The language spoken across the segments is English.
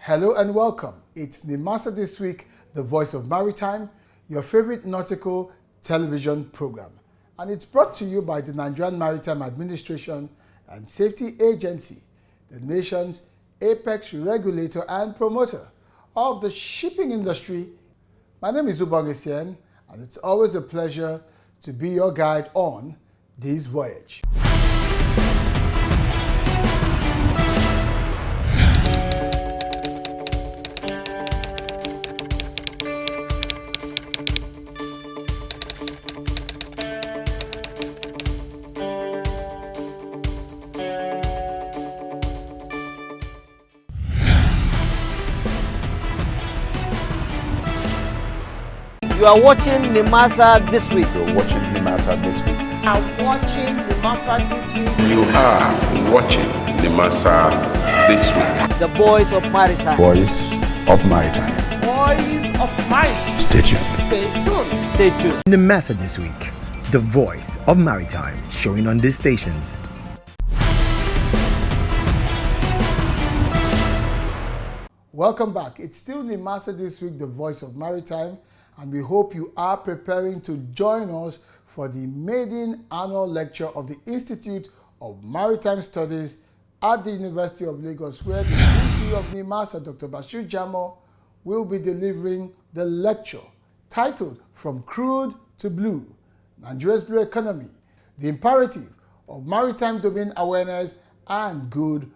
Hello and welcome. It's Nimasa this week, the voice of maritime, your favorite nautical television program. And it's brought to you by the Nigerian Maritime Administration and Safety Agency, the nation's apex regulator and promoter of the shipping industry. My name is Ubongesien, and it's always a pleasure to be your guide on this voyage. You are watching Nimasa this week. You're watching Nimasa this week. You are watching Nimasa this week. You are watching Nimasa this week. The voice of maritime. Voice of Maritime. Voice of Maritime. Stay tuned. Stay tuned. Stay tuned. Nimasa this week, the voice of maritime, showing on these stations. Welcome back. It's still Nimasa this week, the voice of maritime, and we hope you are preparing to join us for the maiden annual lecture of the Institute of Maritime Studies at the University of Lagos, where the DG of Nimasa, Dr. Bashir Jamo, will be delivering the lecture titled From Crude to Blue, Nigeria's Blue Economy, the Imperative of Maritime Domain Awareness and Good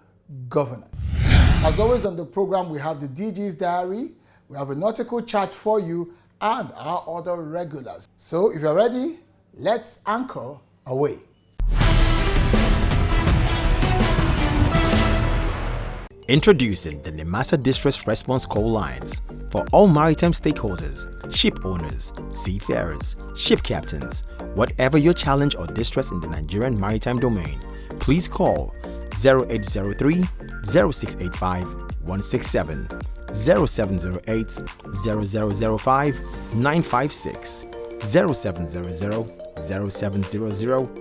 Governance. As always on the program, we have the DG's diary, we have a nautical chart for you, and our other regulars. So if you're ready, let's anchor away. Introducing the Nimasa Distress Response Call Lines for all maritime stakeholders, ship owners, seafarers, ship captains. Whatever your challenge or distress in the Nigerian maritime domain, please call 0803 0685 167, 0708 0005 956, 0700 0700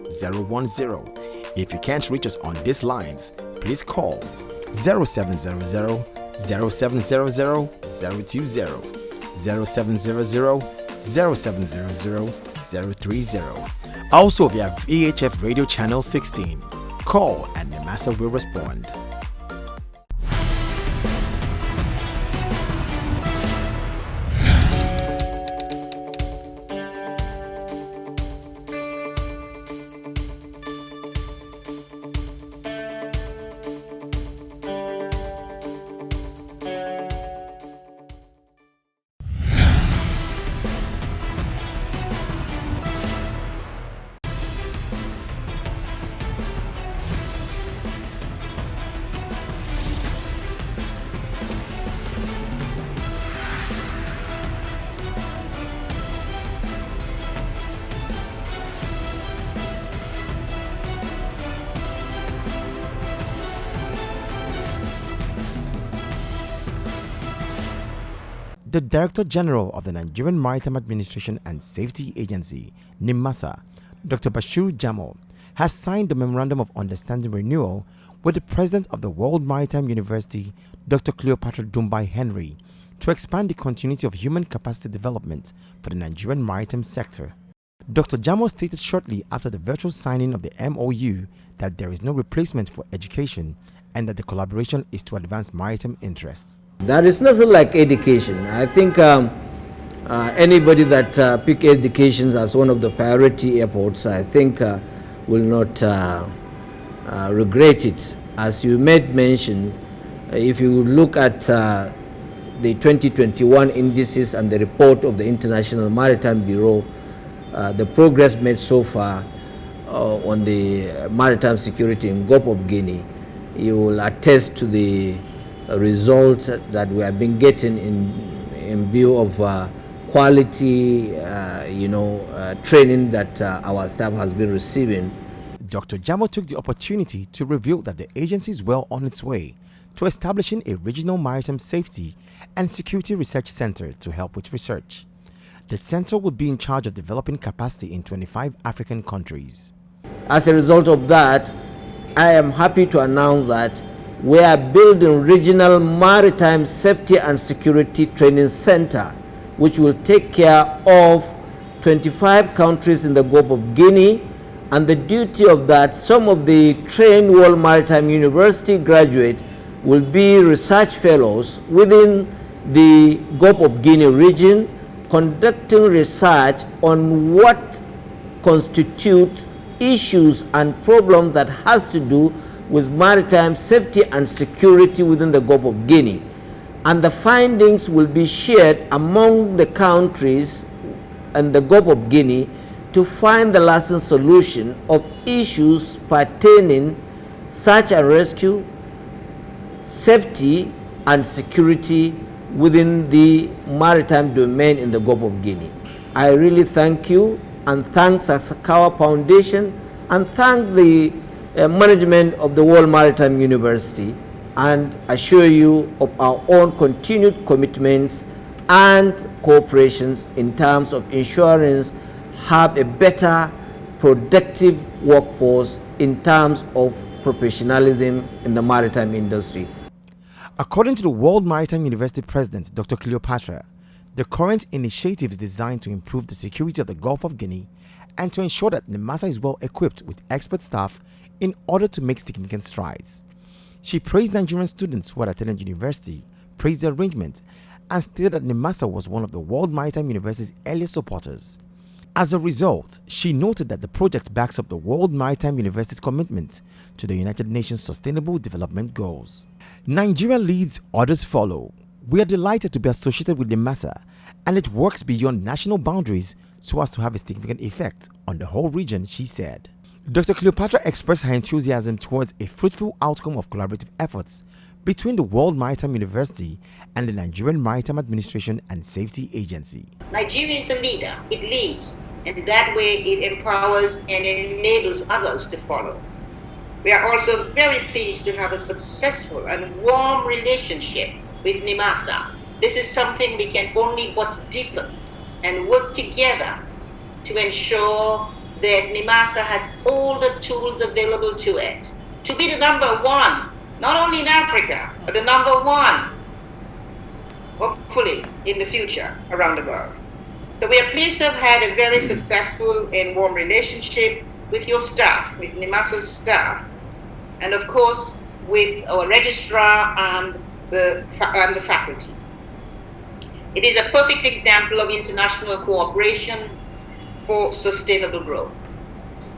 010. If you can't reach us on these lines, please call 0700 0700 020, 0700 0700 030. Also via VHF Radio Channel 16. Call and Nimasa will respond. The Director General of the Nigerian Maritime Administration and Safety Agency, Nimasa, Dr. Bashir Jamo, has signed the Memorandum of Understanding Renewal with the President of the World Maritime University, Dr. Cleopatra Dumbai Henry, to expand the continuity of human capacity development for the Nigerian maritime sector. Dr. Jamo stated shortly after the virtual signing of the MOU that there is no replacement for education and that the collaboration is to advance maritime interests. There is nothing like education. I think anybody that pick education as one of the priority efforts, I think will not regret it. As you made mention, if you look at the 2021 indices and the report of the International Maritime Bureau, the progress made so far on the maritime security in Gulf of Guinea, you will attest to the results that we have been getting in view of quality, training that our staff has been receiving. Dr. Jamo took the opportunity to reveal that the agency is well on its way to establishing a regional maritime safety and security research center to help with research. The center will be in charge of developing capacity in 25 African countries. As a result of that, I am happy to announce that we are building regional maritime safety and security training center, which will take care of 25 countries in the Gulf of Guinea. And the duty of that, some of the trained World Maritime University graduates will be research fellows within the Gulf of Guinea region, conducting research on what constitutes issues and problems that has to do with maritime safety and security within the Gulf of Guinea. And the findings will be shared among the countries in the Gulf of Guinea to find the lasting solution of issues pertaining search and rescue, safety and security within the maritime domain in the Gulf of Guinea. I really thank you and thank Sasakawa Foundation and thank the management of the World Maritime University, and assure you of our own continued commitments and cooperations in terms of ensuring have a better productive workforce in terms of professionalism in the maritime industry. According to the World Maritime University President, Dr. Cleopatra, the current initiative is designed to improve the security of the Gulf of Guinea and to ensure that Nimasa is well equipped with expert staff in order to make significant strides. She praised Nigerian students who had attended university, praised the arrangement, and stated that Nimasa was one of the World Maritime University's earliest supporters. As a result, she noted that the project backs up the World Maritime University's commitment to the United Nations Sustainable Development Goals. Nigeria leads, others follow. We are delighted to be associated with Nimasa, and it works beyond national boundaries so as to have a significant effect on the whole region, she said. Dr. Cleopatra expressed her enthusiasm towards a fruitful outcome of collaborative efforts between the World Maritime University and the Nigerian Maritime Administration and Safety Agency. Nigeria is a leader. It leads, and that way it empowers and enables others to follow. We are also very pleased to have a successful and warm relationship with Nimasa. This is something we can only but deepen and work together to ensure that Nimasa has all the tools available to it to be the number one, not only in Africa, but the number one, hopefully, in the future around the world. So we are pleased to have had a very successful and warm relationship with your staff, with Nimasa's staff, and of course with our registrar and the faculty. It is a perfect example of international cooperation for sustainable growth.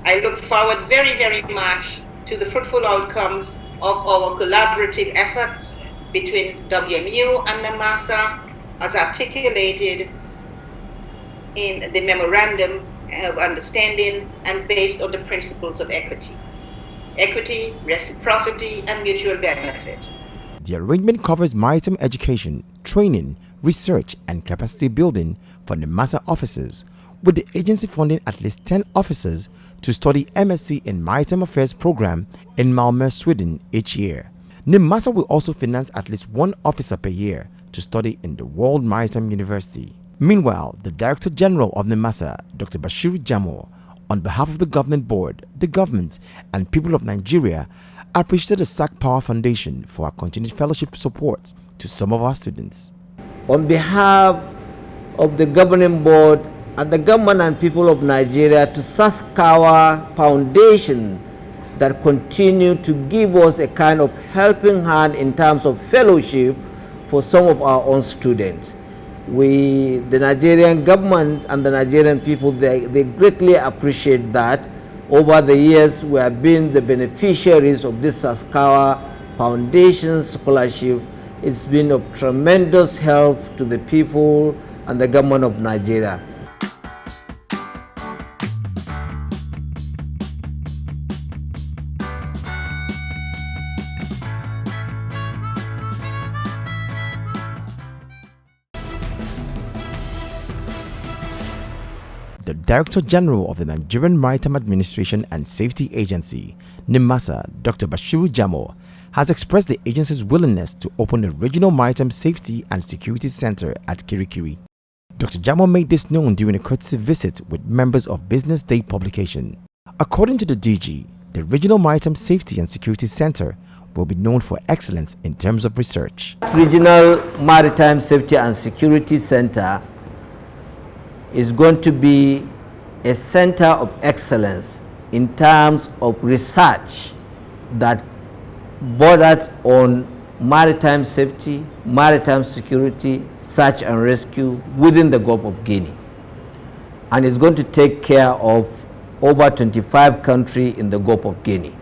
I look forward very, very much to the fruitful outcomes of our collaborative efforts between WMU and Nimasa as articulated in the Memorandum of Understanding and based on the principles of equity, reciprocity, and mutual benefit. The arrangement covers maritime education, training, research, and capacity building for Nimasa officers, with the agency funding at least 10 officers to study MSc in Maritime Affairs program in Malmö, Sweden each year. Nimasa will also finance at least one officer per year to study in the World Maritime University. Meanwhile, the Director General of Nimasa, Dr. Bashir Jamo, on behalf of the Government Board, the government, and people of Nigeria, appreciated the SAC Power Foundation for our continued fellowship support to some of our students. On behalf of the Governing Board and the government and people of Nigeria, to Sasakawa Foundation that continue to give us a kind of helping hand in terms of fellowship for some of our own students. The Nigerian government and the Nigerian people, they greatly appreciate that. Over the years, we have been the beneficiaries of this Sasakawa Foundation scholarship. It's been of tremendous help to the people and the government of Nigeria. The Director General of the Nigerian Maritime Administration and Safety Agency, Nimasa, Dr. Bashir Jamo, has expressed the agency's willingness to open a regional maritime safety and security center at Kirikiri. Dr. Jamo made this known during a courtesy visit with members of Business Day publication. According to the DG, the Regional Maritime Safety and Security Center will be known for excellence in terms of research. Regional Maritime Safety and Security Center is going to be a center of excellence in terms of research that borders on maritime safety, maritime security, search and rescue within the Gulf of Guinea. And it's going to take care of over 25 countries in the Gulf of Guinea.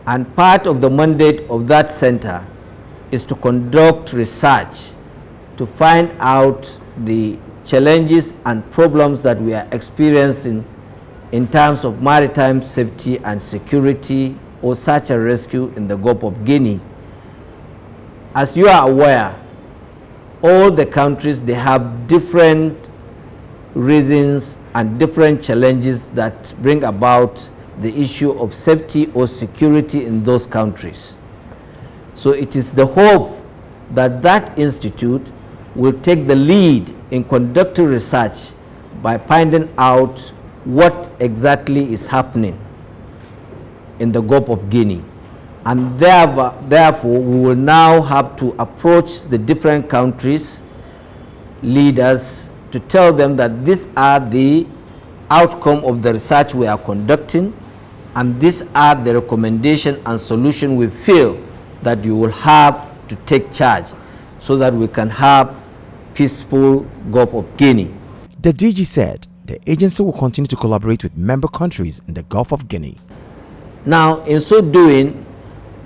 And part of the mandate of that center is to conduct research to find out the challenges and problems that we are experiencing in terms of maritime safety and security or search and rescue in the Gulf of Guinea. As you are aware, all the countries, they have different reasons and different challenges that bring about the issue of safety or security in those countries. So it is the hope that that institute will take the lead in conducting research by finding out what exactly is happening in the Gulf of Guinea. And therefore, we will now have to approach the different countries' leaders to tell them that these are the outcome of the research we are conducting, and these are the recommendation and solution we feel that you will have to take charge so that we can have peaceful Gulf of Guinea. The DG said the agency will continue to collaborate with member countries in the Gulf of Guinea. Now, in so doing,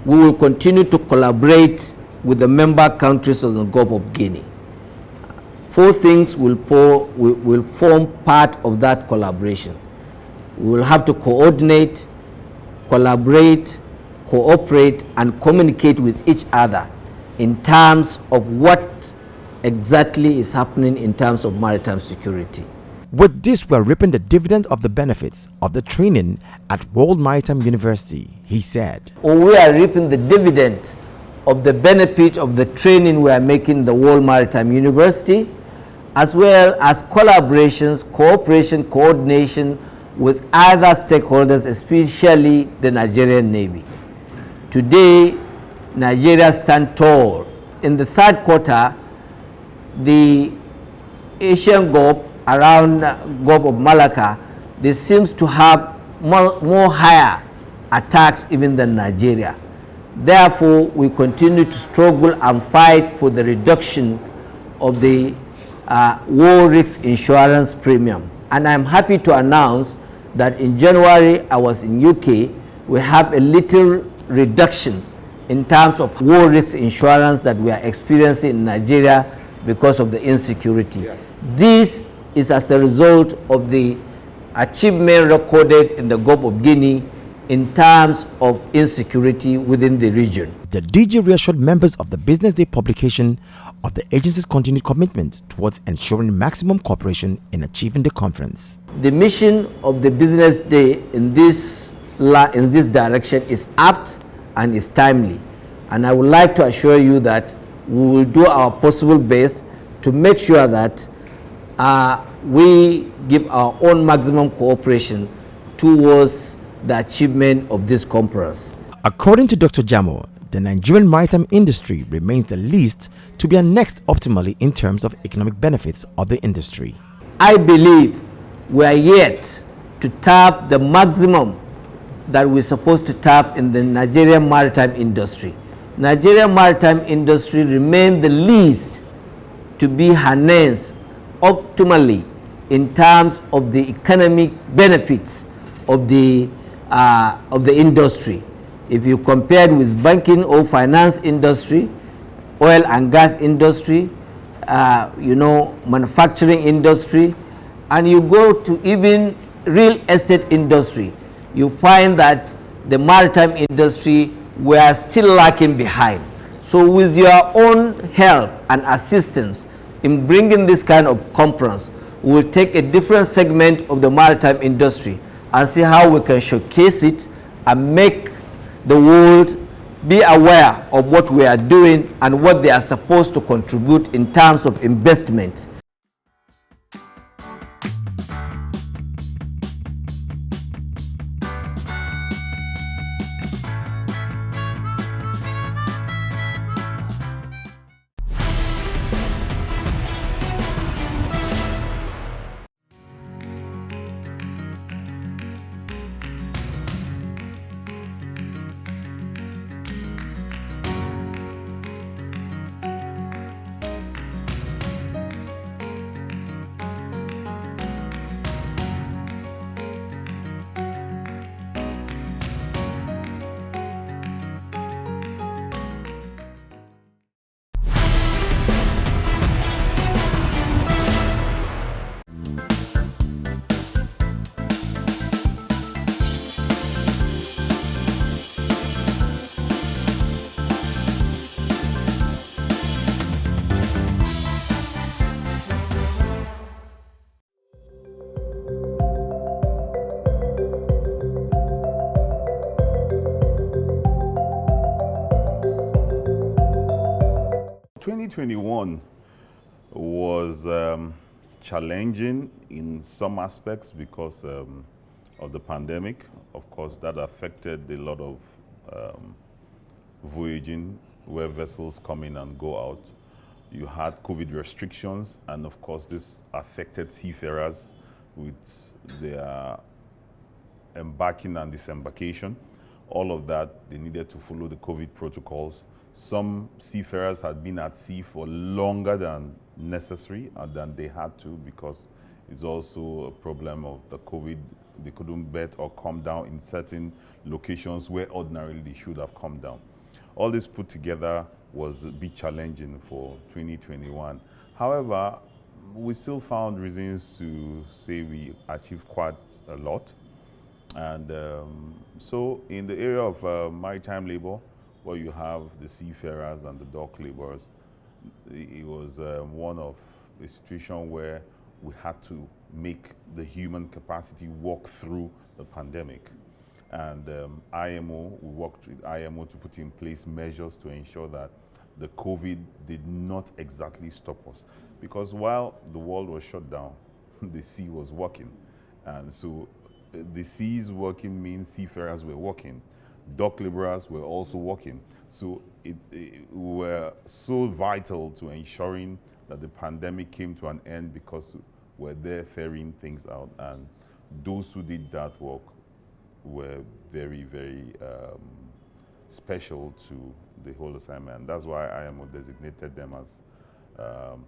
we will continue to collaborate with the member countries of the Gulf of Guinea. Four things will form part of that collaboration. We will have to coordinate, collaborate, cooperate, and communicate with each other in terms of what exactly is happening in terms of maritime security. With this, we are reaping the dividend of the benefits of the training at World Maritime University, he said. We are reaping the dividend of the benefit of the training we are making in the World Maritime University, as well as collaborations, cooperation, coordination with other stakeholders, especially the Nigerian Navy. Today, Nigeria stands tall. In the third quarter, the Asian Gulf around Gulf of Malacca, they seems to have more higher attacks even than Nigeria. Therefore, we continue to struggle and fight for the reduction of the war risk insurance premium. And I'm happy to announce that in January, I was in UK, we have a little reduction in terms of war risk insurance that we are experiencing in Nigeria because of the insecurity. Yeah. This is as a result of the achievement recorded in the Gulf of Guinea in terms of insecurity within the region. The DG reassured members of the Business Day publication of the agency's continued commitment towards ensuring maximum cooperation in achieving the conference. The mission of the Business Day in this direction is apt and is timely. And I would like to assure you that we will do our possible best to make sure that we give our own maximum cooperation towards the achievement of this conference. According to Dr. Jamo, the Nigerian maritime industry remains the least to be annexed optimally in terms of economic benefits of the industry. I believe we are yet to tap the maximum that we're supposed to tap in the Nigerian maritime industry. Nigerian maritime industry remains the least to be harnessed optimally in terms of the economic benefits of the industry. If you compare it with banking or finance industry, oil and gas industry, manufacturing industry, and you go to even real estate industry, you find that the maritime industry were still lacking behind. So with your own help and assistance in bringing this kind of conference, we will take a different segment of the maritime industry and see how we can showcase it and make the world be aware of what we are doing and what they are supposed to contribute in terms of investment. 2021 was challenging in some aspects because of the pandemic. Of course, that affected a lot of voyaging, where vessels come in and go out. You had COVID restrictions, and of course, this affected seafarers with their embarking and disembarkation. All of that, they needed to follow the COVID protocols. Some seafarers had been at sea for longer than necessary and than they had to, because it's also a problem of the COVID. They couldn't bet or come down in certain locations where ordinarily they should have come down. All this put together was a bit challenging for 2021. However, we still found reasons to say we achieved quite a lot. And so in the area of maritime labor, where you have the seafarers and the dock laborers, it was one of a situation where we had to make the human capacity walk through the pandemic. And IMO, we worked with IMO to put in place measures to ensure that the COVID did not exactly stop us. Because while the world was shut down, the sea was working. And so the seas working means seafarers were working. Dock laborers were also working. So we were so vital to ensuring that the pandemic came to an end, because we're there ferrying things out. And those who did that work were very, very special to the whole assignment. And that's why IMO designated them as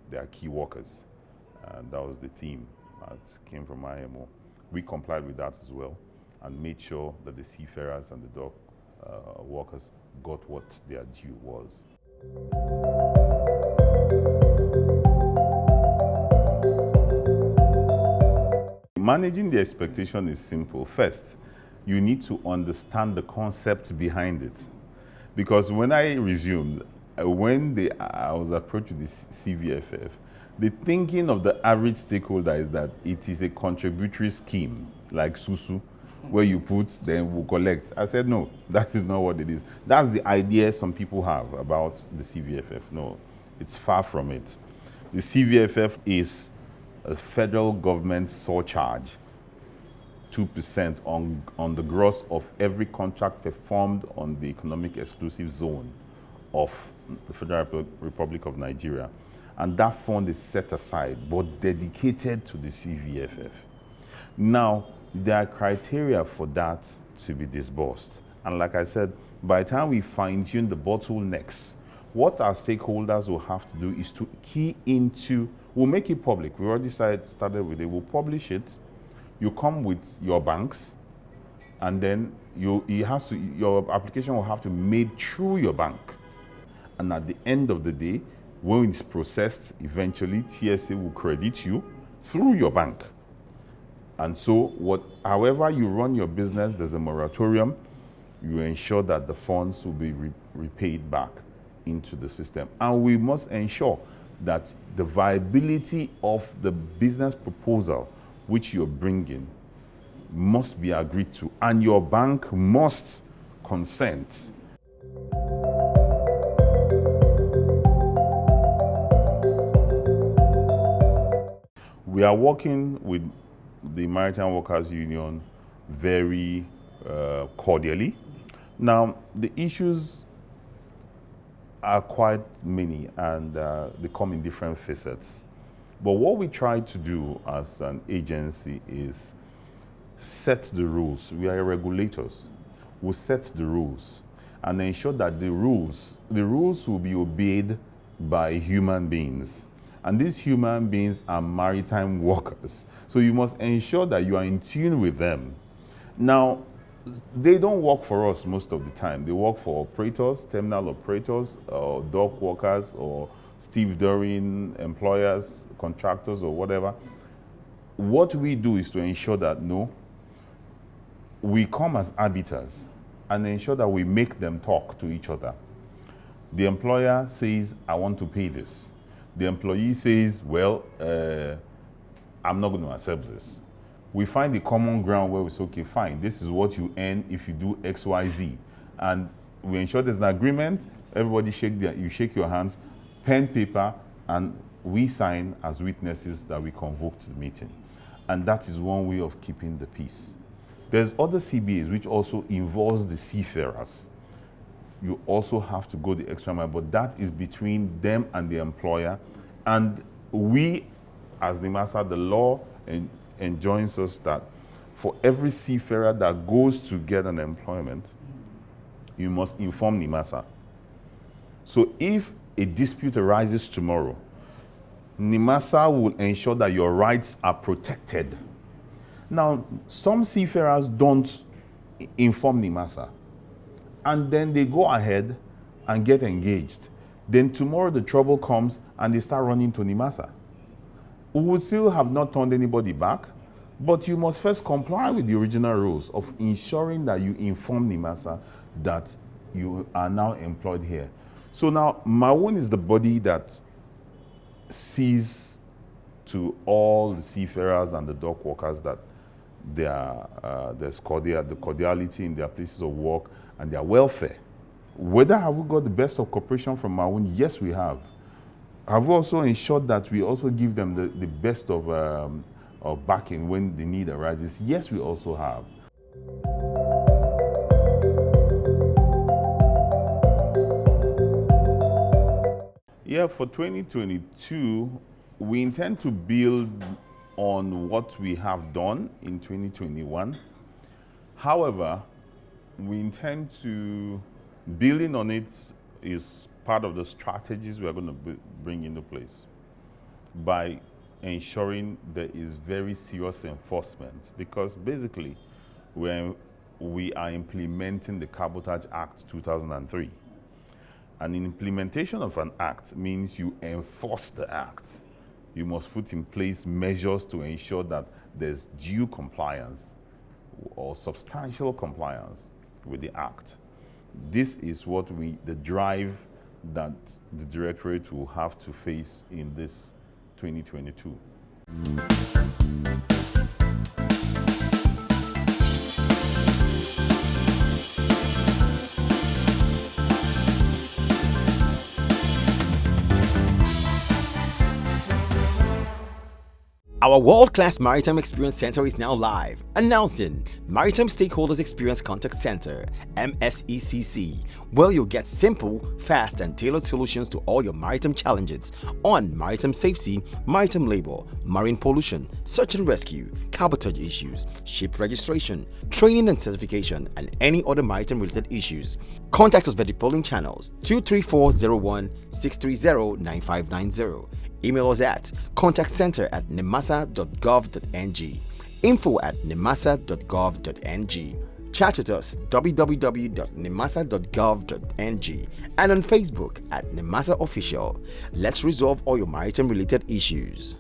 their key workers. And that was the theme that came from IMO. We complied with that as well and made sure that the seafarers and the dock workers got what their due was. Managing the expectation is simple. First, you need to understand the concept behind it. Because when I resumed, when I was approached with the CVFF, the thinking of the average stakeholder is that it is a contributory scheme, like SUSU, where you put, then we'll collect. I said, no, that is not what it is. That's the idea some people have about the CVFF. No, it's far from it. The CVFF is a federal government surcharge, 2% on the gross of every contract performed on the economic exclusive zone of the Federal Republic of Nigeria. And that fund is set aside, but dedicated to the CVFF. Now, there are criteria for that to be disbursed. And like I said, by the time we fine-tune the bottlenecks, what our stakeholders will have to do is to key into, we'll make it public. We already started with it. We'll publish it. You come with your banks, and then your application will have to be made through your bank. And at the end of the day, when it's processed, eventually TSA will credit you through your bank. And so however you run your business, there's a moratorium. You ensure that the funds will be repaid back into the system. And we must ensure that the viability of the business proposal which you're bringing must be agreed to, and your bank must consent. We are working with the Maritime Workers Union very cordially. Now, the issues are quite many, and they come in different facets. But what we try to do as an agency is set the rules. We are regulators. We set the rules and ensure that the rules will be obeyed by human beings. And these human beings are maritime workers. So you must ensure that you are in tune with them. Now, they don't work for us most of the time. They work for operators, terminal operators, or dock workers, or stevedoring employers, contractors, or whatever. What we do is to ensure that, no, we come as arbiters and ensure that we make them talk to each other. The employer says, I want to pay this. The employee says, well, I'm not going to accept this. We find the common ground where we say, okay, fine, this is what you earn if you do X, Y, Z. And we ensure there's an agreement. Everybody you shake your hands, pen, paper, and we sign as witnesses that we convoked the meeting. And that is one way of keeping the peace. There's other CBAs which also involves the seafarers. You also have to go the extra mile, but that is between them and the employer. And we, as Nimasa, the law enjoins us that for every seafarer that goes to get an employment, you must inform Nimasa. So if a dispute arises tomorrow, Nimasa will ensure that your rights are protected. Now, some seafarers don't inform Nimasa, and then they go ahead and get engaged. Then tomorrow the trouble comes and they start running to Nimasa. We will still have not turned anybody back, but you must first comply with the original rules of ensuring that you inform Nimasa that you are now employed here. So now, Mawun is the body that sees to all the seafarers and the dock workers that there's cordiality in their places of work and their welfare. Whether have we got the best of cooperation from Mawun? Yes, we have. Have we also ensured that we also give them the best of backing when the need arises? Yes, we also have. Yeah, for 2022, we intend to build on what we have done in 2021. However, we intend to, building on it is part of the strategies we are going to bring into place by ensuring there is very serious enforcement, because basically we are implementing the Cabotage Act 2003. And implementation of an act means you enforce the act. You must put in place measures to ensure that there's due compliance or substantial compliance with the act. This is what the drive that the Directorate will have to face in this 2022. Our world-class Maritime Experience Center is now live, announcing Maritime Stakeholders Experience Contact Center, MSECC, where you'll get simple, fast, and tailored solutions to all your maritime challenges on maritime safety, maritime labor, marine pollution, search and rescue, cabotage issues, ship registration, training and certification, and any other maritime-related issues. Contact us via the polling channels 23401 630 9590. Email us at contactcenter@nimasa.gov.ng, info@nimasa.gov.ng. Chat with us www.nimasa.gov.ng and on Facebook at Nimasa Official. Let's resolve all your maritime related issues.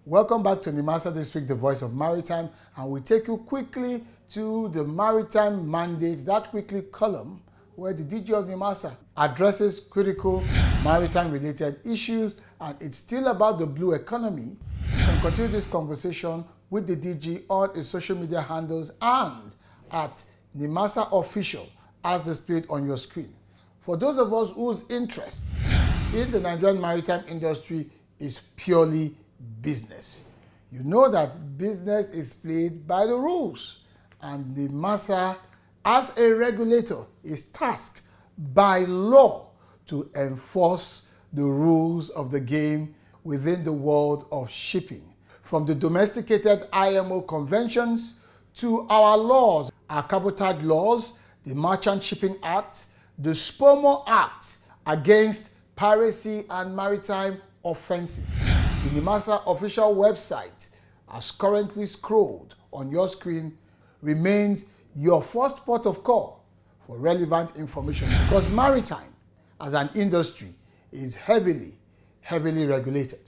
Welcome back to Nimasa This Week, the voice of maritime, and we take you quickly to the maritime mandate, that weekly column where the DG of Nimasa addresses critical maritime related issues, and it's still about the blue economy. You can continue this conversation with the DG on his social media handles and at Nimasa Official as displayed on your screen. For those of us whose interest in the Nigerian maritime industry is purely business, you know that business is played by the rules, and Nimasa, as a regulator, is tasked by law to enforce the rules of the game within the world of shipping. From the domesticated IMO conventions to our laws, our cabotage laws, the Merchant Shipping Act, the SPOMO Act against piracy and maritime offenses. The Nimasa official website, as currently scrolled on your screen remains your first port of call for relevant information, because maritime as an industry is heavily regulated.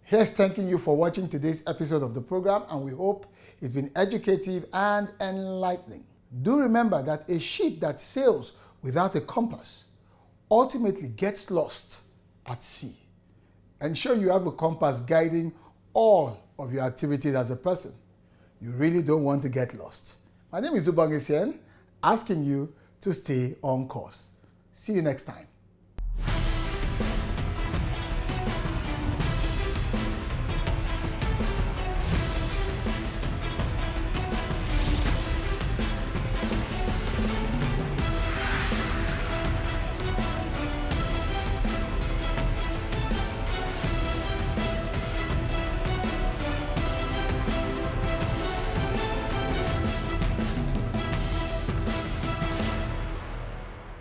Here's thanking you for watching today's episode of the program, and we hope it's been educative and enlightening. Do remember that a ship that sails without a compass ultimately gets lost at sea. Ensure you have a compass guiding all of your activities as a person. You really don't want to get lost. My name is Zubang Isien, asking you to stay on course. See you next time.